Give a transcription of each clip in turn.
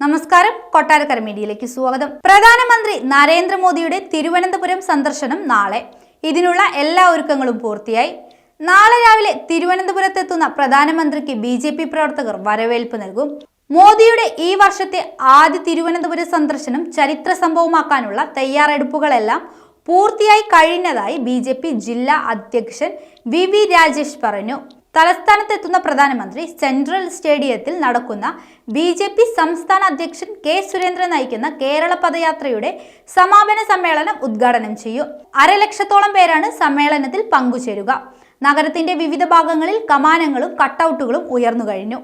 നമസ്കാരം, കൊട്ടാരക്കര മീഡിയയിലേക്ക് സ്വാഗതം. പ്രധാനമന്ത്രി നരേന്ദ്രമോദിയുടെ തിരുവനന്തപുരം സന്ദർശനം നാളെ. ഇതിനുള്ള എല്ലാ ഒരുക്കങ്ങളും പൂർത്തിയായി. നാളെ രാവിലെ തിരുവനന്തപുരത്തെത്തുന്ന പ്രധാനമന്ത്രിക്ക് BJP പ്രവർത്തകർ വരവേൽപ്പ് നൽകും. മോദിയുടെ ഈ വർഷത്തെ ആദ്യ തിരുവനന്തപുരം സന്ദർശനം ചരിത്ര സംഭവമാക്കാനുള്ള തയ്യാറെടുപ്പുകളെല്ലാം പൂർത്തിയായി കഴിഞ്ഞതായി BJP ജില്ലാ അധ്യക്ഷൻ VV രാജേഷ് പറഞ്ഞു. തലസ്ഥാനത്തെത്തുന്ന പ്രധാനമന്ത്രി സെൻട്രൽ സ്റ്റേഡിയത്തിൽ നടക്കുന്ന BJP സംസ്ഥാന അധ്യക്ഷൻ K സുരേന്ദ്രൻ നയിക്കുന്ന കേരള പദയാത്രയുടെ സമാപന സമ്മേളനം ഉദ്ഘാടനം ചെയ്യും. 1.5 ലക്ഷത്തോളം പേരാണ് സമ്മേളനത്തിൽ പങ്കുചേരുക. നഗരത്തിന്റെ വിവിധ ഭാഗങ്ങളിൽ കമാനങ്ങളും കട്ടൗട്ടുകളും ഉയർന്നു കഴിഞ്ഞു.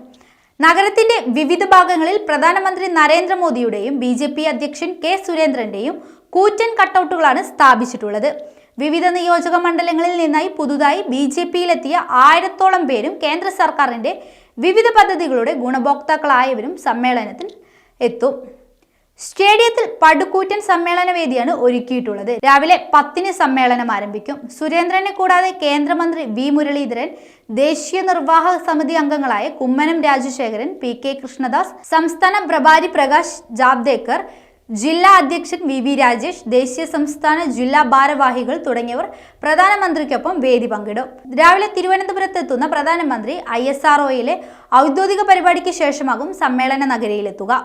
നഗരത്തിന്റെ വിവിധ ഭാഗങ്ങളിൽ പ്രധാനമന്ത്രി നരേന്ദ്രമോദിയുടെയും BJP അധ്യക്ഷൻ K സുരേന്ദ്രന്റെയും കൂറ്റൻ കട്ടൗട്ടുകളാണ് സ്ഥാപിച്ചിട്ടുള്ളത്. വിവിധ നിയോജക മണ്ഡലങ്ങളിൽ നിന്നായി പുതുതായി BJPയിലെത്തിയ 1000-ഓളം പേരും കേന്ദ്ര സർക്കാരിന്റെ വിവിധ പദ്ധതികളുടെ ഗുണഭോക്താക്കളായവരും സമ്മേളനത്തിൽ എത്തും. സ്റ്റേഡിയത്തിൽ പടുകൂറ്റൻ സമ്മേളന വേദിയാണ് ഒരുക്കിയിട്ടുള്ളത്. രാവിലെ 10-ന് സമ്മേളനം ആരംഭിക്കും. സുരേന്ദ്രനെ കൂടാതെ കേന്ദ്രമന്ത്രി V മുരളീധരൻ, ദേശീയ നിർവാഹക സമിതി അംഗങ്ങളായ കുമ്മനം രാജശേഖരൻ, PK കൃഷ്ണദാസ്, സംസ്ഥാന പ്രഭാരി പ്രകാശ് ജാവ്ദേക്കർ, ജില്ലാ അധ്യക്ഷൻ VV രാജേഷ്, ദേശീയ സംസ്ഥാന ജില്ലാ ഭാരവാഹികൾ തുടങ്ങിയവർ പ്രധാനമന്ത്രിക്കൊപ്പം വേദി പങ്കിടും. രാവിലെ തിരുവനന്തപുരത്തെത്തുന്ന പ്രധാനമന്ത്രി ISROയിലെ ഔദ്യോഗിക പരിപാടിക്ക് ശേഷമാകും സമ്മേളന നഗരിയിലെത്തുക.